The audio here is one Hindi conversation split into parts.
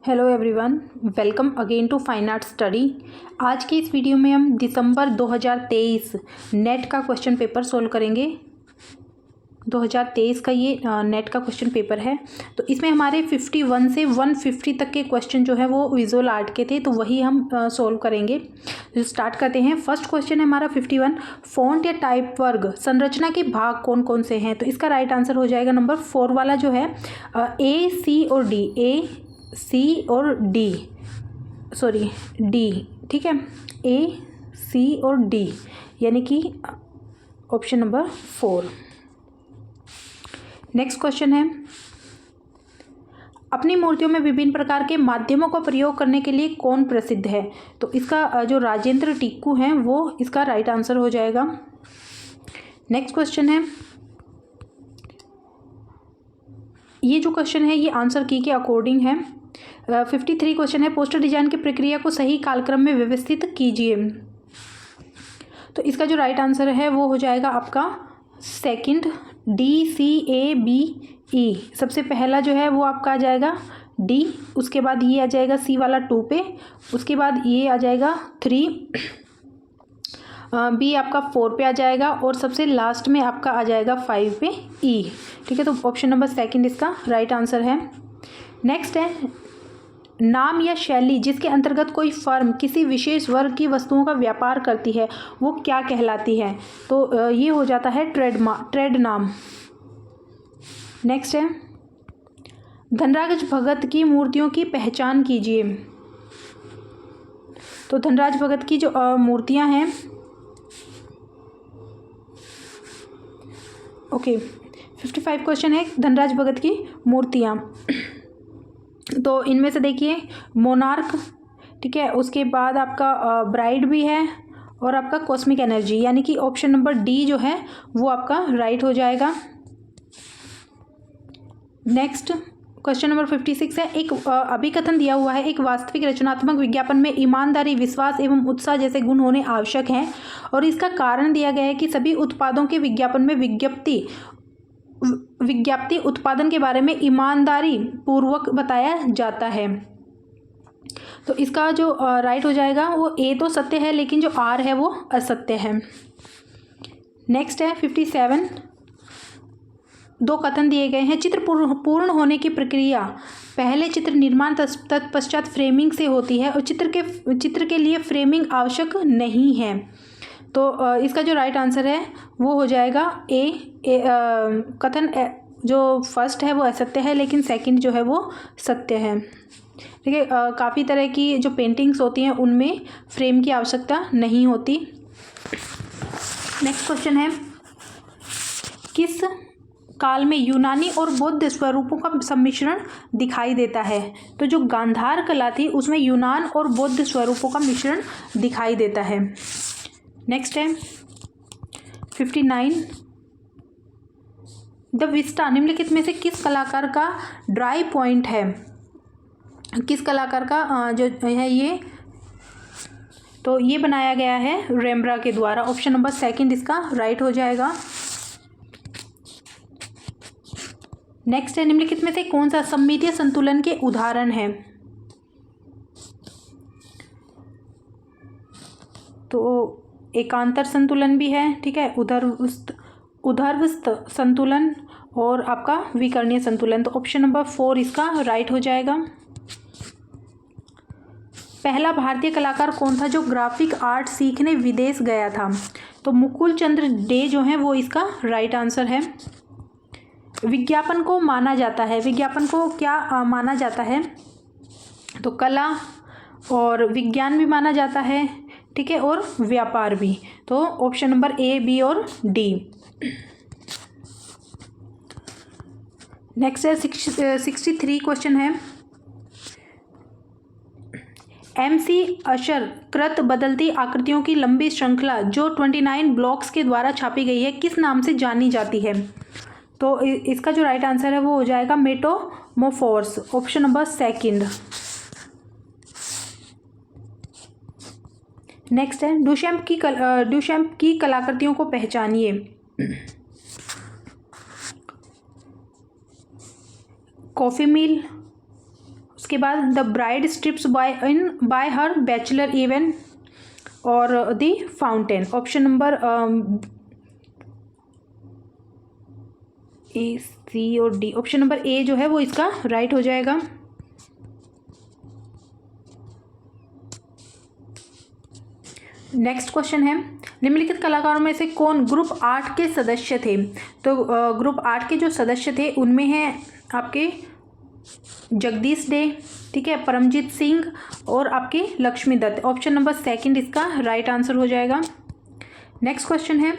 Hello everyone, welcome again to fine art study. आज के इस वीडियो में हम दिसंबर 2023 नेट का क्वेश्चन पेपर सोल्व करेंगे। 2023 का ये नेट का क्वेश्चन पेपर है। तो इसमें हमारे 51 से 150 तक के क्वेश्चन जो है वो विजुअल आर्ट के थे, तो वही हम सोल्व करेंगे। तो स्टार्ट करते हैं। फर्स्ट क्वेश्चन है हमारा 51, फॉन्ट या टाइप वर्ग संरचना के भाग कौन कौन से हैं। तो इसका राइट आंसर हो जाएगा नंबर 4 वाला जो है ए, सी और डी। ए, सी और डी, सॉरी डी, ठीक है, ए, सी और डी, यानी कि ऑप्शन नंबर 4। नेक्स्ट क्वेश्चन है, अपनी मूर्तियों में विभिन्न प्रकार के माध्यमों का प्रयोग करने के लिए कौन प्रसिद्ध है। तो इसका जो राजेंद्र टिक्कू हैं वो इसका राइट आंसर हो जाएगा। नेक्स्ट क्वेश्चन है, ये जो क्वेश्चन है ये आंसर की के अकॉर्डिंग है। 53 क्वेश्चन है, पोस्टर डिजाइन की प्रक्रिया को सही कालक्रम में व्यवस्थित कीजिए। तो इसका जो राइट आंसर है वो हो जाएगा आपका सेकंड, डी, सी, ए, बी, ई। सबसे पहला जो है वो आपका आ जाएगा डी, उसके बाद ये आ जाएगा सी वाला 2 पे, उसके बाद ये आ जाएगा 3, बी आपका 4 पे आ जाएगा और सबसे लास्ट में आपका आ जाएगा 5 पे ई। ठीक है, तो ऑप्शन नंबर सेकंड इसका राइट आंसर है। नेक्स्ट है, नाम या शैली जिसके अंतर्गत कोई फर्म किसी विशेष वर्ग की वस्तुओं का व्यापार करती है वो क्या कहलाती है। तो ये हो जाता है ट्रेड नाम। नेक्स्ट है, धनराज भगत की मूर्तियों की पहचान कीजिए। तो धनराज भगत की जो मूर्तियां हैं, ओके 55 क्वेश्चन है, धनराज भगत की मूर्तियां। तो इनमें से देखिए मोनार्क, ठीक है, उसके बाद आपका ब्राइड भी है और आपका कॉस्मिक एनर्जी, यानी कि ऑप्शन नंबर डी जो है वो आपका राइट हो जाएगा। नेक्स्ट क्वेश्चन नंबर 56 है, एक अभिकथन दिया हुआ है, एक वास्तविक रचनात्मक विज्ञापन में ईमानदारी, विश्वास एवं उत्साह जैसे गुण होने आवश्यक हैं और इसका कारण दिया गया है कि सभी उत्पादों के विज्ञापन में विज्ञप्ति उत्पादन के बारे में ईमानदारी पूर्वक बताया जाता है। तो इसका जो राइट हो जाएगा वो ए तो सत्य है लेकिन जो आर है वो असत्य है। नेक्स्ट है 57, दो कथन दिए गए हैं, चित्र पूर्ण होने की प्रक्रिया पहले चित्र निर्माण तत्पश्चात फ्रेमिंग से होती है और चित्र के लिए फ्रेमिंग आवश्यक नहीं है। तो इसका जो राइट आंसर है वो हो जाएगा कथन जो फर्स्ट है वो असत्य है लेकिन सेकंड जो है वो सत्य है। ठीक है, काफ़ी तरह की जो पेंटिंग्स होती हैं उनमें फ्रेम की आवश्यकता नहीं होती। नेक्स्ट क्वेश्चन है, किस काल में यूनानी और बौद्ध स्वरूपों का सम्मिश्रण दिखाई देता है। तो जो गांधार कला थी उसमें यूनान और बौद्ध स्वरूपों का मिश्रण दिखाई देता है। नेक्स्ट है 59, द विस्टा निम्नलिखित में से किस कलाकार का ड्राई पॉइंट है। किस कलाकार का जो है ये, तो ये बनाया गया है रेम्ब्रांड के द्वारा। ऑप्शन नंबर सेकंड इसका राइट हो जाएगा। नेक्स्ट है, निम्नलिखित में से कौन सा सममितीय संतुलन के उदाहरण है। तो एकांतर संतुलन भी है, ठीक है, उर्ध्वस्थ संतुलन और आपका विकर्णीय संतुलन। तो ऑप्शन नंबर 4 इसका राइट हो जाएगा। पहला भारतीय कलाकार कौन था जो ग्राफिक आर्ट सीखने विदेश गया था। तो मुकुल चंद्र डे जो है वो इसका राइट आंसर है। विज्ञापन को माना जाता है, विज्ञापन को क्या माना जाता है, तो कला और विज्ञान भी माना जाता है, ठीक है, और व्यापार भी। तो ऑप्शन नंबर ए, बी और डी। नेक्स्ट है 63 क्वेश्चन है, MC अशर कृत बदलती आकृतियों की लंबी श्रृंखला जो 29 ब्लॉक्स के द्वारा छापी गई है किस नाम से जानी जाती है। तो इसका जो राइट आंसर है वो हो जाएगा metamorphose, option number second. Next है, ड्यूशैम्प की कलाकृतियों को पहचानिए। कॉफी मिल, उसके बाद the bride strips by her bachelor event और the fountain. Option number A, C और डी। ऑप्शन नंबर ए जो है वो इसका राइट हो जाएगा। नेक्स्ट क्वेश्चन है, निम्नलिखित कलाकारों में से कौन ग्रुप 8 के सदस्य थे? तो ग्रुप 8 के जो सदस्य थे उनमें हैं आपके जगदीश डे, ठीक है, परमजीत सिंह और आपके Laxmi Dutt. Option number second इसका राइट आंसर हो जाएगा। नेक्स्ट क्वेश्चन है,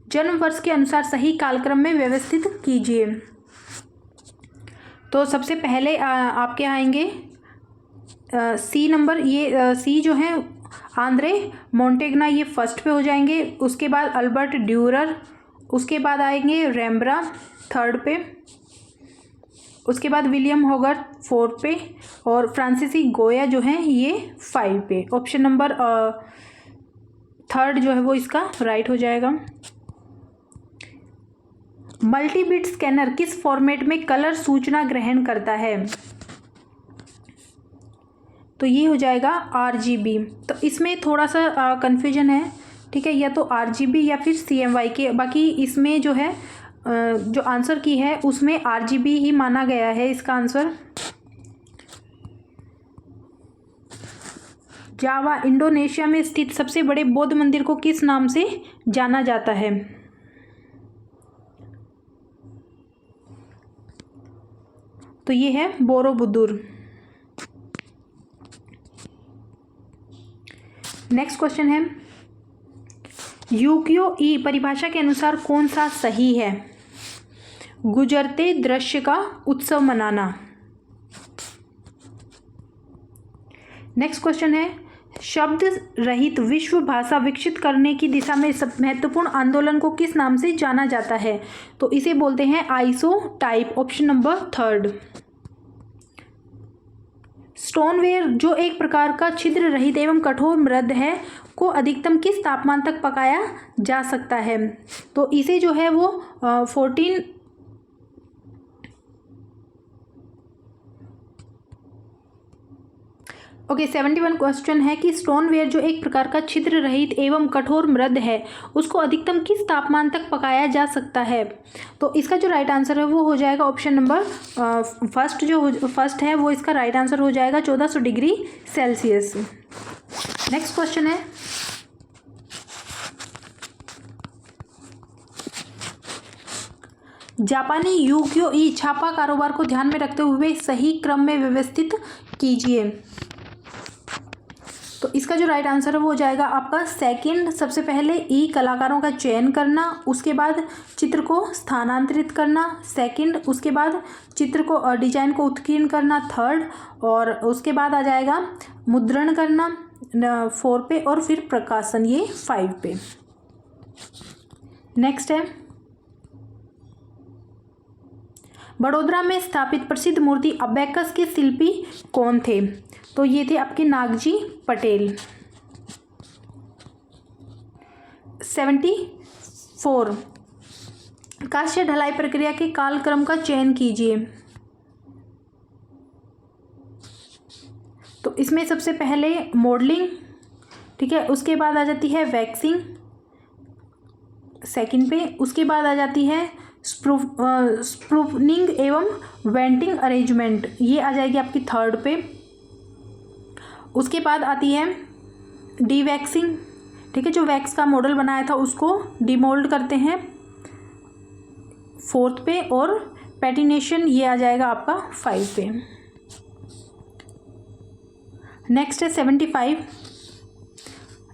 जन्म वर्ष के अनुसार सही कालक्रम में व्यवस्थित कीजिए। तो सबसे पहले आपके आएंगे सी नंबर, ये सी जो है आंद्रे मोंटेग्ना, ये फर्स्ट पे हो जाएंगे। उसके बाद अल्बर्ट ड्यूरर, उसके बाद आएंगे रेम्ब्रा थर्ड पे, उसके बाद विलियम होगर्थ फोर्थ पे और फ्रांसीसी गोया जो है ये 5 पे। ऑप्शन नंबर थर्ड जो है वो इसका राइट हो जाएगा। मल्टीबिट स्कैनर किस फॉर्मेट में कलर सूचना ग्रहण करता है? तो ये हो जाएगा RGB। तो इसमें थोड़ा सा कन्फ्यूजन है, ठीक है, या तो RGB या फिर CMY के। बाकी इसमें जो है जो आंसर की है उसमें RGB ही माना गया है इसका आंसर। जावा इंडोनेशिया में स्थित सबसे बड़े बौद्ध मंदिर को किस नाम से जाना जाता है? तो ये है बोरोबुदुर। नेक्स्ट क्वेश्चन है, यूकियो ई परिभाषा के अनुसार कौन सा सही है? गुजरते दृश्य का उत्सव मनाना। नेक्स्ट क्वेश्चन है, शब्द रहित विश्व भाषा विकसित करने की दिशा में महत्वपूर्ण आंदोलन को किस नाम से जाना जाता है? तो इसे बोलते हैं iso type. Option number third. Stoneware जो एक प्रकार का छिद्र रहित एवं कठोर मृद है को अधिकतम किस तापमान तक पकाया जा सकता है? तो इसे जो है वो 71 क्वेश्चन है कि स्टोनवेयर जो एक प्रकार का छिद्र रहित एवं कठोर मृद है उसको अधिकतम किस तापमान तक पकाया जा सकता है? तो इसका जो राइट आंसर है वो हो जाएगा ऑप्शन नंबर फर्स्ट है वो इसका राइट आंसर हो जाएगा 1400 डिग्री सेल्सियस। नेक्स्ट क्वेश्चन है, जापानी यूकियो ई छापा कारोबार को ध्यान में रखते हुए सही क्रम में व्यवस्थित कीजिए। तो इसका जो राइट आंसर है वो हो जाएगा आपका सेकंड। सबसे पहले ई कलाकारों का चयन करना, उसके बाद चित्र को स्थानांतरित करना सेकंड, उसके बाद चित्र को डिजाइन को उत्कीर्ण करना थर्ड, और उसके बाद आ जाएगा मुद्रण करना 4 पे और फिर प्रकाशन ये 5 पे। नेक्स्ट है, बड़ोदरा में स्थापित प्रसिद्ध मूर्ति अबैकस के शिल्पी कौन थे? तो ये थे आपके नागजी पटेल। 74 कांस्य ढलाई प्रक्रिया के कालक्रम का चयन कीजिए। तो इसमें सबसे पहले मॉडलिंग, ठीक है, उसके बाद आ जाती है वैक्सिंग सेकंड पे, उसके बाद आ जाती है स्प्रूफनिंग एवं वेंटिंग अरेंजमेंट, ये आ जाएगी आपकी थर्ड पे। उसके बाद आती है डीवैक्सिंग, ठीक है, जो वैक्स का मॉडल बनाया था उसको डिमोल्ड करते हैं फोर्थ पे, और पैटिनेशन ये आ जाएगा आपका 5 पे। नेक्स्ट है 75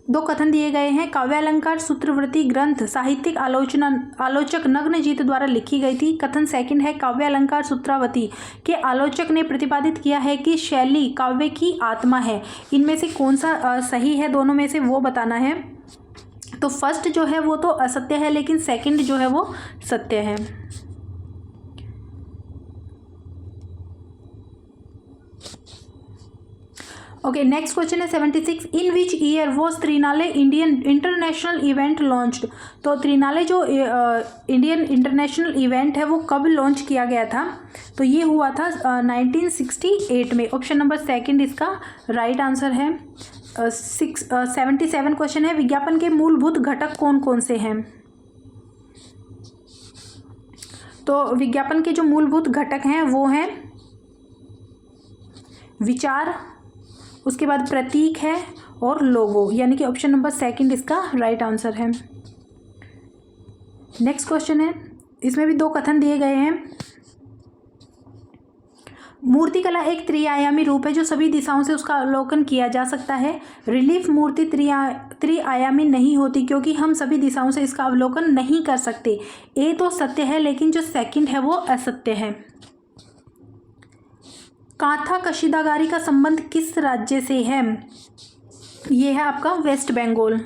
दो कथन दिए गए हैं। काव्यालंकार सूत्रवृत्ति ग्रंथ साहित्यिक आलोचक नग्नजीत द्वारा लिखी गई थी। कथन सेकंड है, काव्यालंकार सूत्रावती के आलोचक ने प्रतिपादित किया है कि शैली काव्य की आत्मा है। इनमें से कौन सा सही है दोनों में से वो बताना है। तो फर्स्ट जो है वो तो असत्य है, लेकिन सेकंड जो है वो सत्य है। ओके, नेक्स्ट क्वेश्चन है 76 in which year was Triennale Indian international event launched. तो त्रिनाले जो इंडियन इंटरनेशनल इवेंट है वो कब लॉन्च किया गया था? तो ये हुआ था 1968 में। ऑप्शन नंबर सेकंड इसका राइट आंसर है। 77 क्वेश्चन है, विज्ञापन के मूलभूत घटक कौन कौन से हैं? तो विज्ञापन के जो मूलभूत घटक हैं वो हैं विचार, उसके बाद प्रतीक है और लोगो, यानी कि ऑप्शन नंबर सेकंड इसका राइट आंसर है। नेक्स्ट क्वेश्चन है, इसमें भी दो कथन दिए गए हैं। मूर्तिकला एक त्रिआयामी रूप है जो सभी दिशाओं से उसका अवलोकन किया जा सकता है। रिलीफ मूर्ति त्रिआयामी नहीं होती क्योंकि हम सभी दिशाओं से इसका अवलोकन नहीं कर सकते। ए तो सत्य है लेकिन जो सेकंड है वो असत्य है। कांथा कशीदाकारी का संबंध किस राज्य से है? ये है आपका वेस्ट बंगाल।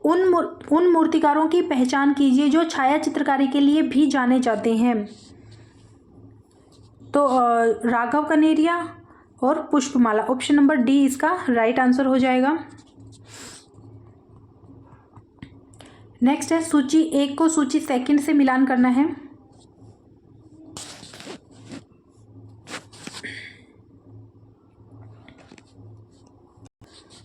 उन मूर्तिकारों की पहचान कीजिए जो छाया चित्रकारी के लिए भी जाने जाते हैं। तो राघव कनेरिया और पुष्पमाला, ऑप्शन नंबर डी इसका राइट आंसर हो जाएगा। नेक्स्ट है, सूची 1 को सूची सेकंड से मिलान करना है।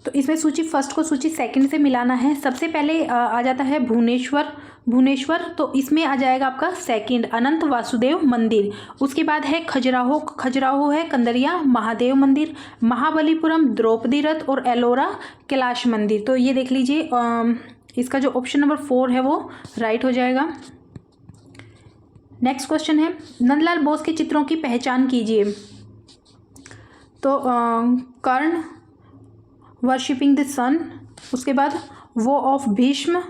तो इसमें सूची फर्स्ट को सूची सेकंड से मिलाना है। सबसे पहले आ जाता है भुवनेश्वर, तो इसमें आ जाएगा आपका सेकंड अनंत वासुदेव मंदिर। उसके बाद है खजुराहो है कंदरिया महादेव मंदिर, महाबलीपुरम द्रौपदी रथ और एलोरा कैलाश मंदिर। तो ये देख लीजिए, इसका जो ऑप्शन नंबर 4 है वो राइट हो जाएगा। नेक्स्ट क्वेश्चन है, नंदलाल बोस के चित्रों की पहचान कीजिए। तो कर्ण वर्शिपिंग द सन, उसके बाद वो ऑफ भीष्म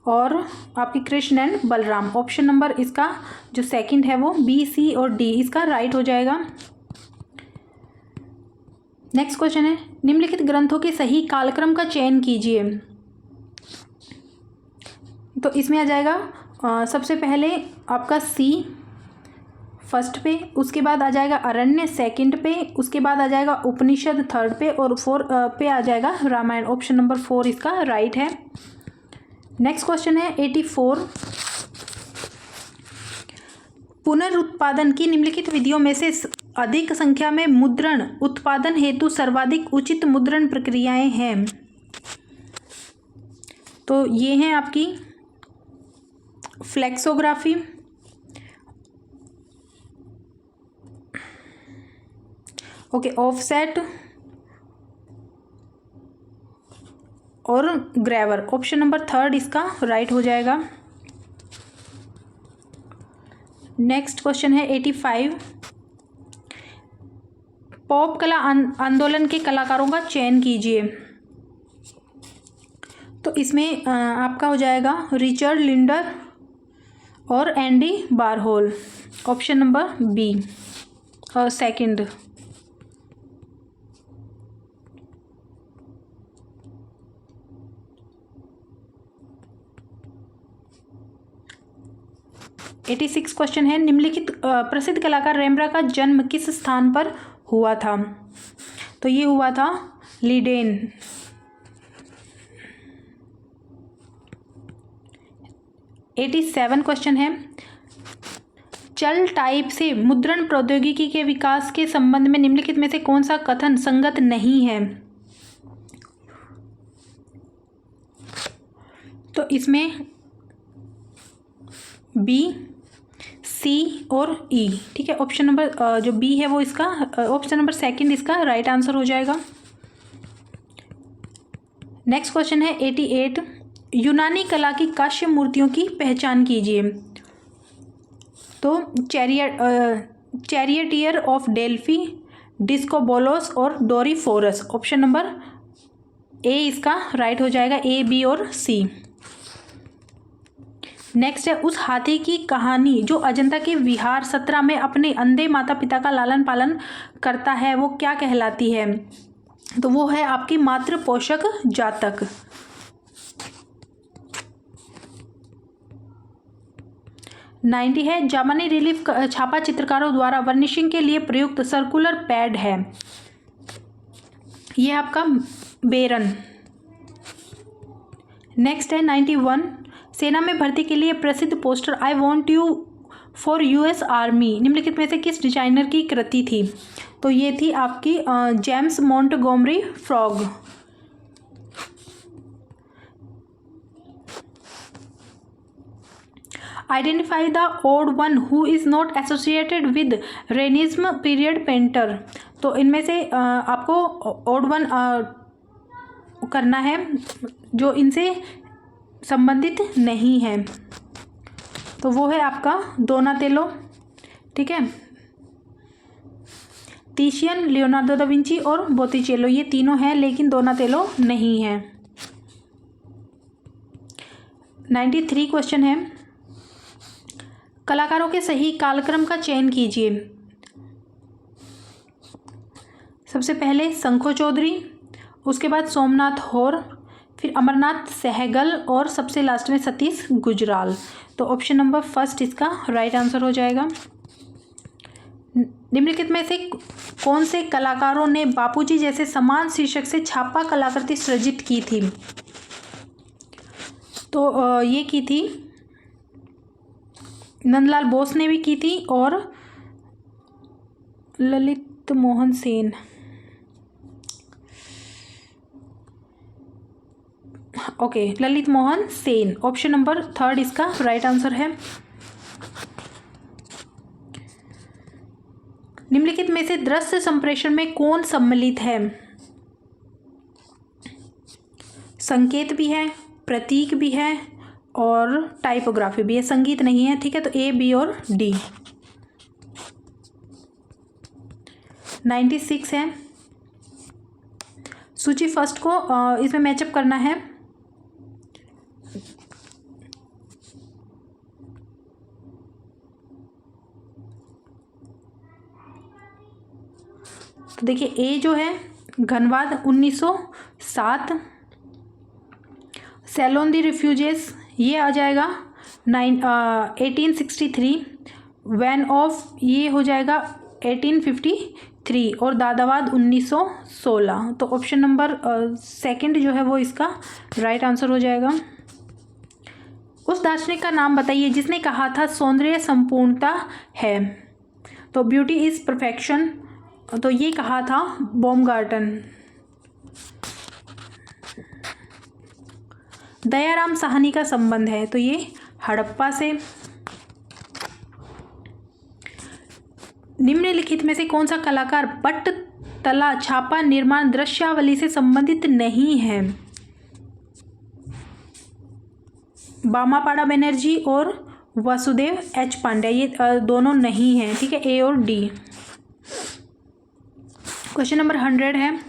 और आपकी Krishna and Balram. Option number इसका जो सेकंड है वो बी, सी और डी इसका राइट हो जाएगा। नेक्स्ट क्वेश्चन है, निम्नलिखित ग्रंथों के सही कालक्रम का चयन कीजिए। तो इसमें आ जाएगा सबसे पहले आपका सी फर्स्ट पे, उसके बाद आ जाएगा अरण्य सेकंड पे, उसके बाद आ जाएगा उपनिषद थर्ड पे और 4 पे आ जाएगा रामायण। ऑप्शन नंबर 4 इसका राइट है। नेक्स्ट क्वेश्चन है 84, पुनरुत्पादन की निम्नलिखित विधियों में से अधिक संख्या में मुद्रण उत्पादन हेतु सर्वाधिक उचित मुद्रण प्रक्रियाएं हैं। तो ये हैं आपकी फ्लेक्सोग्राफी, ओके, ऑफसेट और ग्रेवर। ऑप्शन नंबर 3 इसका राइट हो जाएगा। नेक्स्ट क्वेश्चन है 85, पॉप कला आंदोलन के कलाकारों का चयन कीजिए। तो इसमें आपका हो जाएगा रिचर्ड लिंडर और Andy Warhol. Option number B second. Eighty 86 question है, निम्नलिखित प्रसिद्ध कलाकार रेम्ब्रांड का जन्म किस स्थान पर हुआ था? तो ये हुआ था लीडेन। 87 क्वेश्चन है, चल टाइप से मुद्रण प्रौद्योगिकी के विकास के संबंध में निम्नलिखित में से कौन सा कथन संगत नहीं है? तो इसमें बी, सी और ई, ठीक है। ऑप्शन नंबर जो बी है वो इसका ऑप्शन नंबर सेकंड इसका राइट आंसर हो जाएगा। नेक्स्ट क्वेश्चन है 88, यूनानी कला की काश्य मूर्तियों की पहचान कीजिए। तो चैरियटियर ऑफ डेल्फी, डिस्कोबोलोस और डोरीफोरस। ऑप्शन नंबर ए इसका राइट हो जाएगा, ए, बी और सी। नेक्स्ट है, उस हाथी की कहानी जो अजंता के विहार 17 में अपने अंधे माता पिता का लालन पालन करता है वो क्या कहलाती है? तो वो है आपकी मातृ पोषक जातक। नाइन्टी है, जापानी रिलीफ छापा चित्रकारों द्वारा वर्निशिंग के लिए प्रयुक्त सर्कुलर पैड है। ये आपका बेरन। नेक्स्ट है 91, सेना में भर्ती के लिए प्रसिद्ध poster I want you for US army निम्नलिखित में से किस डिजाइनर की कृति थी? तो ये थी आपकी James Montgomery Flagg. Identify the odd one who is not associated with Renaissance period painter. तो इनमें से आपको ओड वन करना है जो इनसे संबंधित नहीं है, तो वो है आपका डोनातेलो। ठीक है, तिशियन, लियोनार्डो दा विंची और बोटिचेलो, ये तीनों हैं लेकिन डोनातेलो नहीं है। 93 क्वेश्चन है, कलाकारों के सही कालक्रम का चयन कीजिए। सबसे पहले शंखो चौधरी, उसके बाद सोमनाथ होर, फिर अमरनाथ सहगल और सबसे लास्ट में सतीश गुजराल। तो ऑप्शन नंबर फर्स्ट इसका राइट आंसर हो जाएगा। निम्नलिखित में से कौन से कलाकारों ने बापूजी जैसे समान शीर्षक से छापा कलाकृति सृजित की थी? तो ये की थी नंदलाल बोस ने भी की थी और Lalit Mohan Sen. Okay, Lalit Mohan Sen, option number third इसका राइट आंसर है। निम्नलिखित में से दृश्य संप्रेषण में कौन सम्मिलित है? संकेत भी है, प्रतीक भी है और टाइपोग्राफी भी है, संगीत नहीं है। ठीक है, तो ए, बी और डी। 96 है, सूची फर्स्ट को इसमें मैचअप करना है। तो देखिए ए जो है घनवाद 1907, सेलोन दी रिफ्यूजेस ये आ जाएगा 1863, वैन ऑफ ये हो जाएगा 1853 और दादावाद 1916। तो ऑप्शन नंबर सेकंड जो है वो इसका राइट आंसर हो जाएगा। उस दार्शनिक का नाम बताइए जिसने कहा था सौंदर्य संपूर्णता है। तो ब्यूटी इज परफेक्शन, तो ये कहा था बॉमगार्टन। दयाराम साहनी का संबंध है, तो ये हड़प्पा से। निम्नलिखित में से कौन सा कलाकार पट्टतला छापा निर्माण दृश्यावली से संबंधित नहीं है? बामापाड़ा बनर्जी और वासुदेव एच पांड्या, ये दोनों नहीं हैं। ठीक है, ए और डी। क्वेश्चन नंबर 100 है,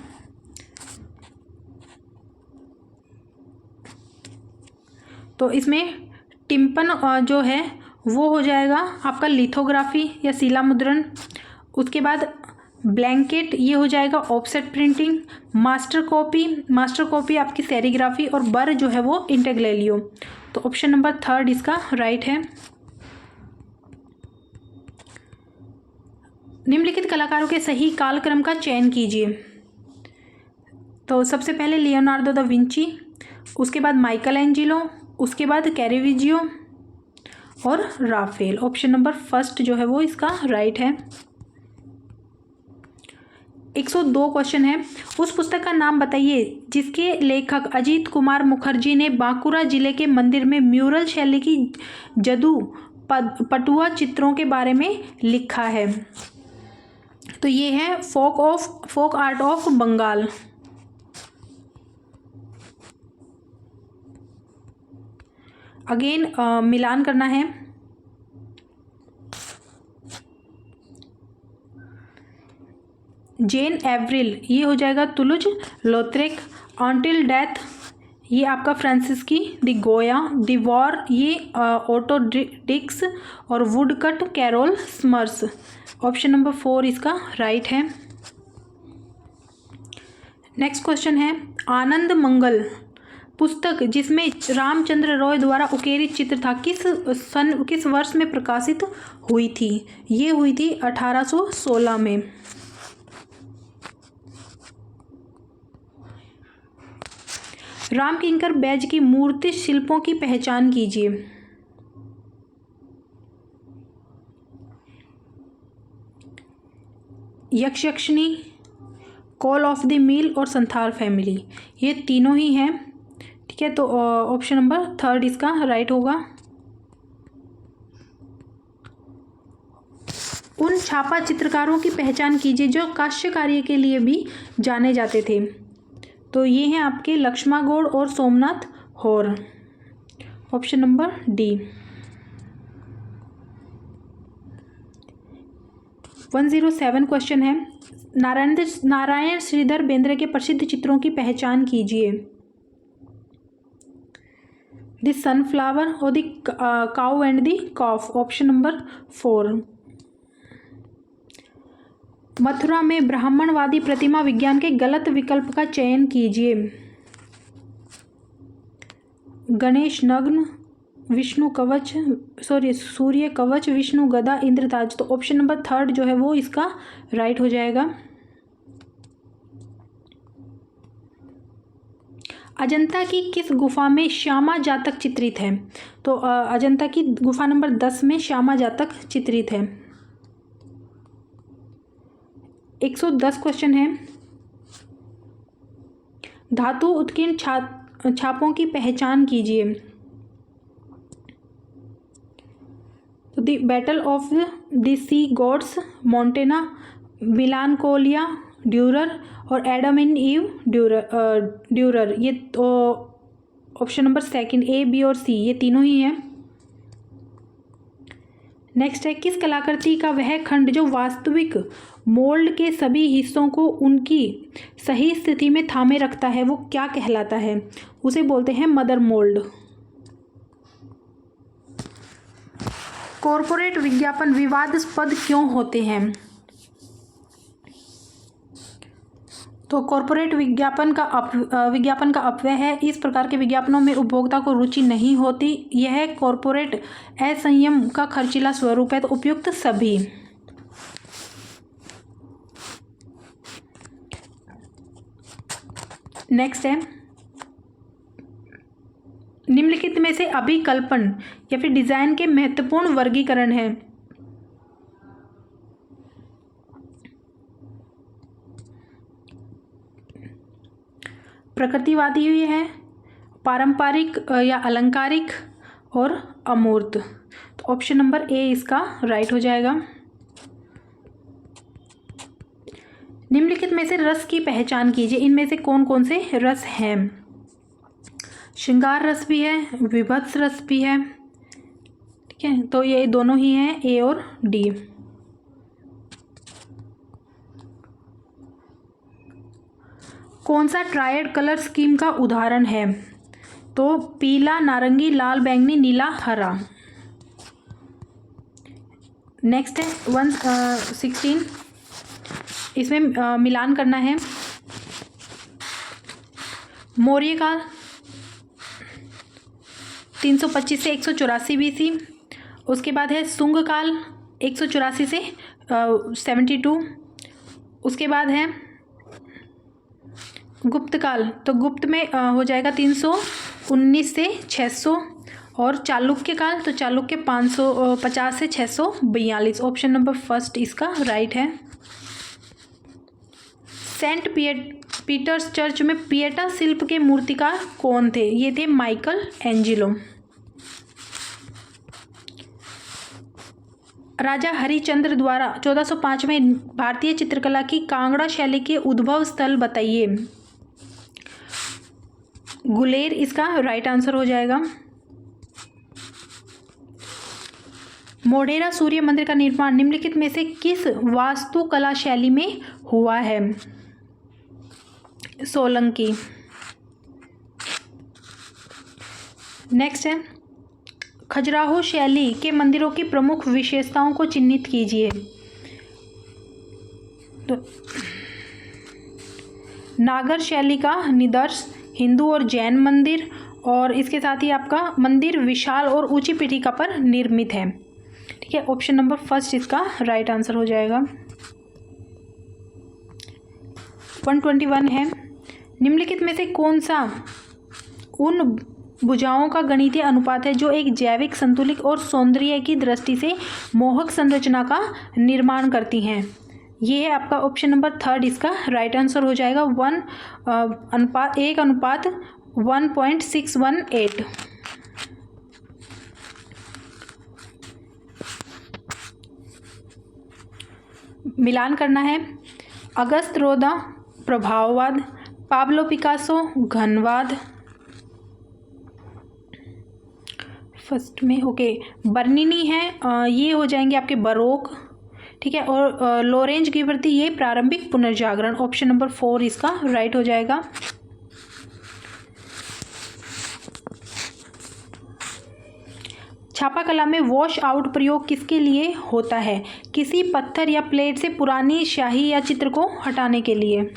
तो इसमें टिम्पन जो है वो हो जाएगा आपका लिथोग्राफी या शिला मुद्रण। उसके बाद ब्लैंकेट ये हो जाएगा ऑफसेट प्रिंटिंग। मास्टर कॉपी आपकी सेरीग्राफी और बर जो है वो इंटेग्रेलियो। तो ऑप्शन नंबर थर्ड इसका राइट है। निम्नलिखित कलाकारों के सही कालक्रम का चयन कीजिए। तो सबसे पहले लियोनार्डो दा विंची, उसके बाद माइकल एंजिलो, उसके बाद कैरेविजियो और राफेल। ऑप्शन नंबर फर्स्ट जो है वो इसका राइट है। 102 क्वेश्चन है, उस पुस्तक का नाम बताइए जिसके लेखक अजीत कुमार मुखर्जी ने बांकुरा जिले के मंदिर में म्यूरल शैली की जदू पटुआ चित्रों के बारे में लिखा है। तो ये है folk art of Bengal. Again मिलान करना है। जेन एवरिल ये हो जाएगा तुलुज लोथरेक। ऑन्टिल डेथ ये आपका फ्रांसिस्की दी गोया। दी वॉर ये ऑटो डिक्स और वुडकट कैरोल स्मर्स। ऑप्शन नंबर 4 इसका राइट है। नेक्स्ट क्वेश्चन है, आनंद मंगल पुस्तक जिसमें रामचंद्र रॉय द्वारा उकेरित चित्र था किस वर्ष में प्रकाशित हुई थी? ये हुई थी 1816 में। रामकिंकर बैज की मूर्ति शिल्पों की पहचान कीजिए। यक्षयक्षिणी, कॉल ऑफ द मिल और संथाल फैमिली, ये तीनों ही हैं। ठीक है, तो ऑप्शन नंबर 3 इसका राइट होगा। उन छापा चित्रकारों की पहचान कीजिए जो कांस्य कार्य के लिए भी जाने जाते थे। तो ये हैं आपके लक्ष्मा गौड़ और सोमनाथ हौर, ऑप्शन नंबर डी। 107 क्वेश्चन है, नारायण श्रीधर बेंद्रे के प्रसिद्ध चित्रों की पहचान कीजिए। द सनफ्लावर और the cow and the calf, option number 4। Mathura में ब्राह्मणवादी प्रतिमा विज्ञान के गलत विकल्प का चयन कीजिए। गणेश नग्न, विष्णु कवच, सूर्य कवच, विष्णु गदा, इंद्रताज, तो ऑप्शन नंबर 3 जो है वो इसका राइट हो जाएगा। अजंता की किस गुफा में श्यामा जातक चित्रित है? तो अजंता की गुफा नंबर 10 में श्यामा जातक चित्रित है। 110 क्वेश्चन है, धातु उत्कीर्ण छापों की पहचान कीजिए। तो the battle of the sea gods, Mantegna, Melencolia, Durer और एडम एंड ईव ड्यूरर, ये तो ऑप्शन नंबर 2 ए, बी और सी, ये तीनों ही हैं। नेक्स्ट है, किस कलाकृति का वह खंड जो वास्तविक मोल्ड के सभी हिस्सों को उनकी सही स्थिति में थामे रखता है वो क्या कहलाता है? उसे बोलते हैं मदर मोल्ड। कॉरपोरेट विज्ञापन विवादास्पद क्यों होते हैं? तो कॉरपोरेट विज्ञापन का अपव्यय है। इस प्रकार के विज्ञापनों में उपभोक्ता को रुचि नहीं होती। यह कॉरपोरेट असंयम का खर्चीला स्वरूप है। तो उपयुक्त सभी। नेक्स्ट है, निम्नलिखित में से अभिकल्पन या फिर डिजाइन के महत्वपूर्ण वर्गीकरण है। प्रकृतिवादी है, पारंपरिक या अलंकारिक और अमूर्त। तो ऑप्शन नंबर ए इसका राइट हो जाएगा। निम्नलिखित में से रस की पहचान कीजिए। इनमें से कौन कौन से रस हैं? श्रृंगार रस भी है, विभत्स रस भी है। ठीक है, तो ये दोनों ही हैं, ए और डी। कौन सा ट्रायड कलर स्कीम का उदाहरण है? तो पीला, नारंगी, लाल, बैंगनी, नीला, हरा। नेक्स्ट है 116, इसमें मिलान करना है। मौर्य काल 325 से 184 BC। उसके बाद है सुंग काल 184 से 72। उसके बाद है गुप्त काल, तो गुप्त में हो जाएगा 319 से 600। और चालुक्य काल, तो चालुक्य 550 से 642। ऑप्शन नंबर 1 इसका राइट है। सेंट पीटर्स चर्च में पिएटा शिल्प के मूर्तिकार कौन थे? ये थे माइकल एंजिलो। राजा हरिश्चंद्र द्वारा 1405 में भारतीय चित्रकला की कांगड़ा शैली के उद्भव स्थल बताइए। गुलेर इसका राइट आंसर हो जाएगा। मोढेरा सूर्य मंदिर का निर्माण निम्नलिखित में से किस वास्तुकला शैली में हुआ है? सोलंकी। नेक्स्ट है, खजुराहो शैली के मंदिरों की प्रमुख विशेषताओं को चिन्हित कीजिए। तो नागर शैली का निदर्श, हिंदू और जैन मंदिर, और इसके साथ ही आपका मंदिर विशाल और ऊंची पीठिका पर निर्मित है। ठीक है, ऑप्शन नंबर 1 इसका राइट आंसर हो जाएगा। 121 है, निम्नलिखित में से कौन सा उन भुजाओं का गणितीय अनुपात है जो एक जैविक संतुलित और सौंदर्य की दृष्टि से मोहक संरचना का निर्माण करती हैं? ये है आपका ऑप्शन नंबर थर्ड, इसका राइट आंसर हो जाएगा 1:1:1.618। मिलान करना है। अगस्त रोदा प्रभाववाद, पाब्लो पिकासो घनवाद, फर्स्ट में ओके बर्निनी है, ये हो जाएंगे आपके बरोक, ठीक है, और लोरेंज गिबर्ती ये प्रारंभिक पुनर्जागरण। ऑप्शन नंबर 4 इसका राइट हो जाएगा। छापा कला में वॉश आउट प्रयोग किसके लिए होता है? किसी पत्थर या प्लेट से पुरानी स्याही या चित्र को हटाने के लिए।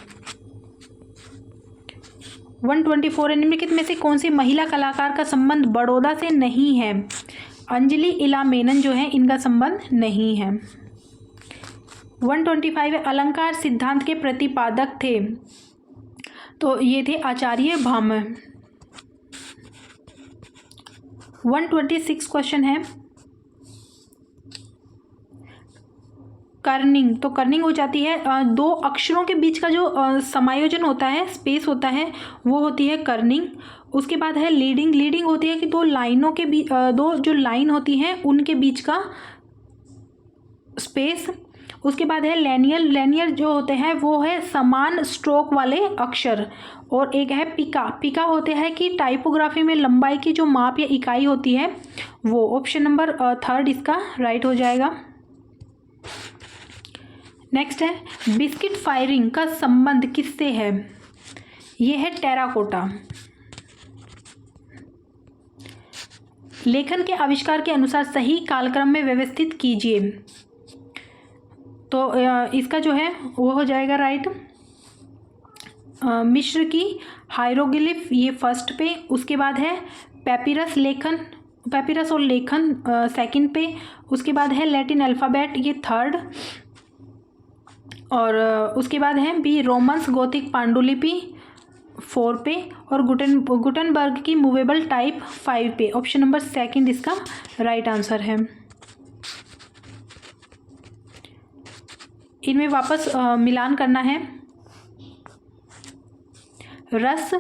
124 निम्नलिखित में से कौन सी महिला कलाकार का संबंध बड़ौदा से नहीं है? अंजलि इला मेनन जो है इनका संबंध नहीं है। 125 अलंकार सिद्धांत के प्रतिपादक थे, तो ये थे आचार्य भामह। 126 क्वेश्चन है कर्निंग, तो कर्निंग हो जाती है दो अक्षरों के बीच का जो समायोजन होता है, स्पेस होता है, वो होती है कर्निंग। उसके बाद है लीडिंग, लीडिंग होती है कि दो लाइनों के बीच दो जो लाइन होती हैं उनके बीच का स्पेस। उसके बाद है लेनियर, लेनियर जो होते हैं वो है समान स्ट्रोक वाले अक्षर। और एक है पिका, पिका होते हैं कि टाइपोग्राफी में लंबाई की जो माप या इकाई होती है वो। ऑप्शन नंबर थर्ड इसका राइट हो जाएगा। नेक्स्ट है बिस्किट फायरिंग का संबंध किससे है? ये है टेराकोटा। लेखन के आविष्कार के अनुसार सही कालक्रम में व्यवस्थित कीजिए, तो इसका जो है वो हो जाएगा राइट। मिस्र की हायरोग्लिफ ये फर्स्ट पे, उसके बाद है पैपिरस लेखन, पैपिरस और लेखन सेकंड पे, उसके बाद है लैटिन अल्फ़ाबेट ये थर्ड, और उसके बाद है बी रोमन्स गोथिक पांडुलिपि 4 पे, और गुटनबर्ग की मूवेबल टाइप 5 पे। ऑप्शन नंबर सेकंड इसका राइट आंसर है। इनमें वापस मिलान करना है। रस,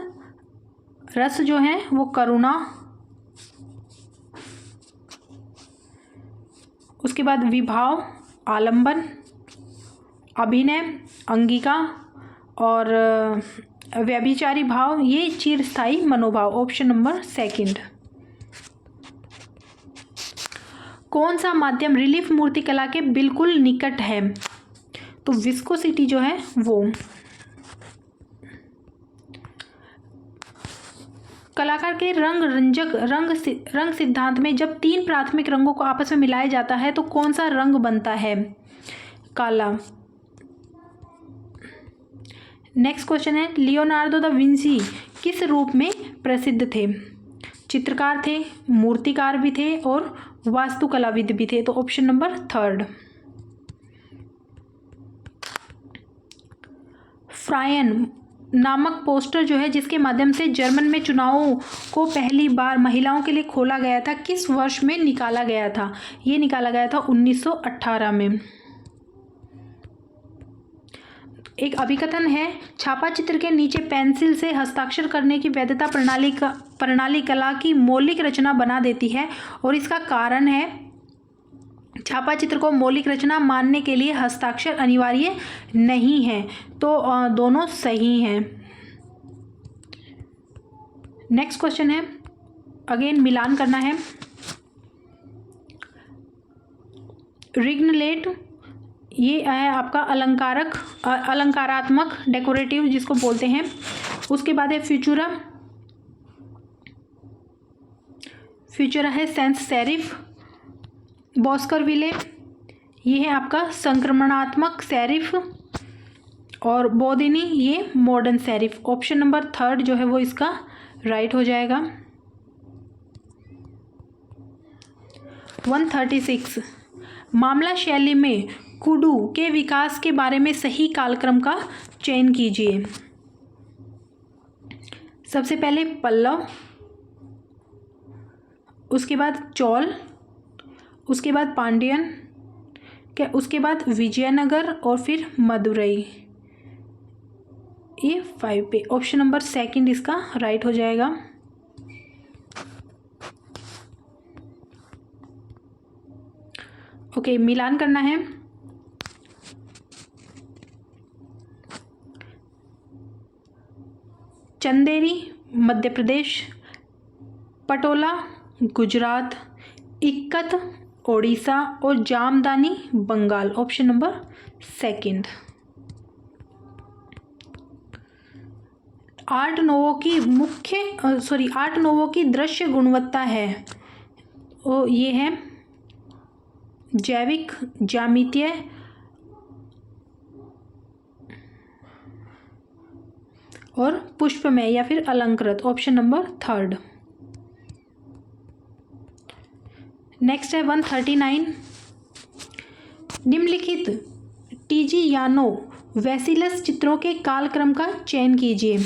रस जो है वो करुणा, उसके बाद विभाव आलंबन, अभिनय अंगिका, और व्यभिचारी भाव ये चिरस्थायी मनोभाव। Option number second. कौन सा माध्यम रिलीफ मूर्तिकला के बिल्कुल निकट है? तो विस्कोसिटी जो है वो। कलाकार के रंग सिद्धांत में जब 3 प्राथमिक रंगों को आपस में मिलाया जाता है तो कौन सा रंग बनता है? काला। नेक्स्ट क्वेश्चन है लियोनार्डो दा विंसी किस रूप में प्रसिद्ध थे? चित्रकार थे, मूर्तिकार भी थे, और वास्तुकलाविद भी थे। तो ऑप्शन नंबर थर्ड। फ्रायन नामक पोस्टर जो है जिसके माध्यम से जर्मन में चुनावों को पहली बार महिलाओं के लिए खोला गया था, किस वर्ष में निकाला गया था? ये निकाला गया था 1918 में। एक अभिकथन है छापा चित्र के नीचे पेंसिल से हस्ताक्षर करने की वैधता प्रणाली कला की मौलिक रचना बना देती है, और इसका कारण है छापा चित्र को मौलिक रचना मानने के लिए हस्ताक्षर अनिवार्य नहीं है। तो दोनों सही हैं। नेक्स्ट क्वेश्चन है अगेन मिलान करना है। रिग्नलेट ये है आपका अलंकारात्मक डेकोरेटिव जिसको बोलते हैं। उसके बाद है फ्यूचुरा, फ्यूचुरा है सेंस सेरिफ। बॉस्करविले ये है आपका संक्रमणात्मक सेरिफ, और बोदिनी ये modern serif. Option number third जो है वो इसका राइट हो जाएगा। 136 मामला शैली में कुडू के विकास के बारे में सही कालक्रम का चयन कीजिए। सबसे पहले पल्लव, उसके बाद चोल, उसके बाद पांड्यन, ठीक है, उसके बाद विजयनगर और फिर मदुरई। ये 5 पे ऑप्शन नंबर सेकंड इसका राइट हो जाएगा। ओके, मिलान करना है। चंदेरी मध्य प्रदेश, पटोला गुजरात, इक्कत ओडिशा और Jamdani Bengal. Option number second. Art nouveau की दृश्य गुणवत्ता है, वो ये है जैविक, ज्यामितीय और पुष्पमय या फिर अलंकृत। Option number third. नेक्स्ट है 139। निम्नलिखित टिजियानो वैसिलस चित्रों के कालक्रम का चयन कीजिए।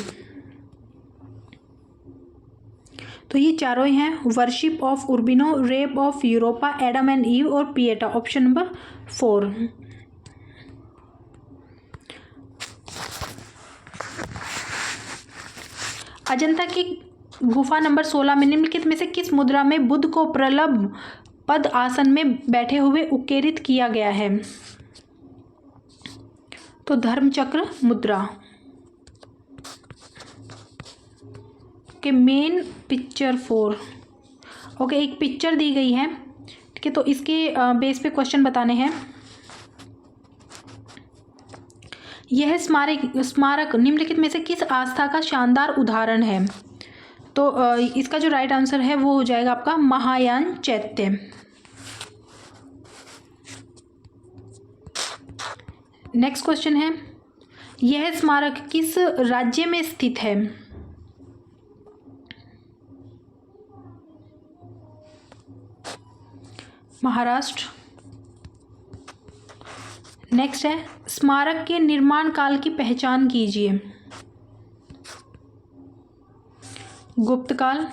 तो ये चारों ही हैं, worship of उर्बिनो, rape of Europa, Adam and ewe और पिएटा। Option number 4। अजंता की गुफा नंबर 16 में निम्नलिखित में से किस मुद्रा में बुद्ध को प्रलभ पद आसन में बैठे हुए उकेरित किया गया है? तो धर्मचक्र मुद्रा के मेन पिक्चर 4। ओके, एक पिक्चर दी गई है, ठीक है, तो इसके बेस पे क्वेश्चन बताने हैं। यह स्मारक निम्नलिखित में से किस आस्था का शानदार उदाहरण है? तो इसका जो राइट आंसर है वो हो जाएगा आपका महायान चैत्य। नेक्स्ट क्वेश्चन है, यह स्मारक किस राज्य में स्थित है? महाराष्ट्र। नेक्स्ट है, स्मारक के निर्माण काल की पहचान कीजिए। गुप्त काल।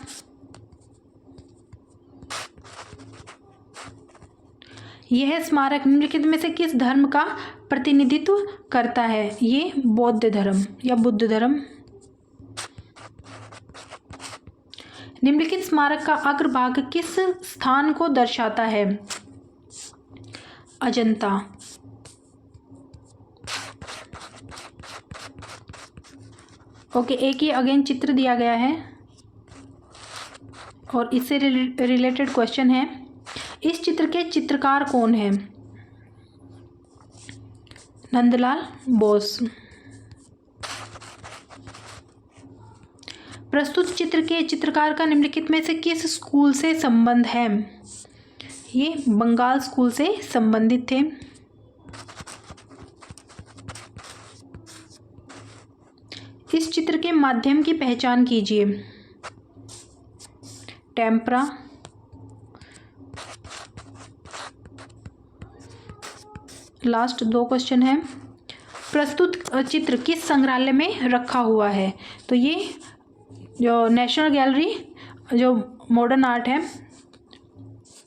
यह स्मारक निम्नलिखित में से किस धर्म का प्रतिनिधित्व करता है? ये बौद्ध धर्म या बुद्ध धर्म। निम्नलिखित स्मारक का अग्रभाग किस स्थान को दर्शाता है? अजंता। ओके, एक ही अगेन चित्र दिया गया है और इससे रिलेटेड क्वेश्चन है। इस चित्र के चित्रकार कौन है? नंदलाल बोस। प्रस्तुत चित्र के चित्रकार का निम्नलिखित में से किस स्कूल से संबंध है? ये बंगाल स्कूल से संबंधित थे। इस चित्र के माध्यम की पहचान कीजिए। टेम्परा। लास्ट 2 क्वेश्चन है। प्रस्तुत चित्र किस संग्रहालय में रखा हुआ है? तो ये जो नेशनल गैलरी जो मॉडर्न आर्ट है,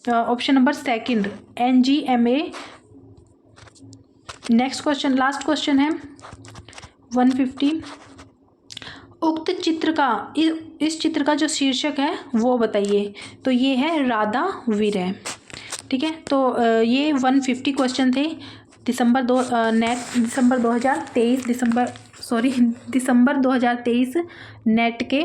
option number second NGMA। Next question, last question है 150। उक्त चित्र का इस चित्र का जो शीर्षक है वो बताइए। तो ये है राधा वीर। ठीक है, तो ये 150 क्वेश्चन थे दिसंबर 2023 नेट के।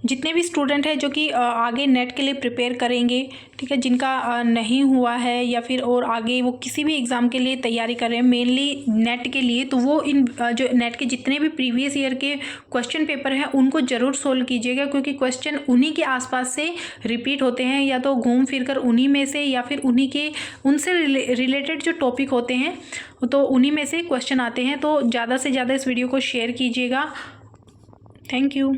जितने भी स्टूडेंट हैं जो कि आगे नेट के लिए प्रिपेयर करेंगे, ठीक है, जिनका नहीं हुआ है या फिर और आगे वो किसी भी एग्ज़ाम के लिए तैयारी कर रहे हैं मेनली नेट के लिए, तो वो इन जो नेट के जितने भी प्रीवियस ईयर के क्वेश्चन पेपर हैं उनको ज़रूर सोल्व कीजिएगा, क्योंकि क्वेश्चन उन्हीं के आसपास से रिपीट होते हैं, या तो घूम फिर कर उन्हीं में से या फिर उन्हीं के उनसे रिलेटेड जो टॉपिक होते हैं तो उन्हीं में से क्वेश्चन आते हैं। तो ज़्यादा से ज़्यादा इस वीडियो को शेयर कीजिएगा। Thank you.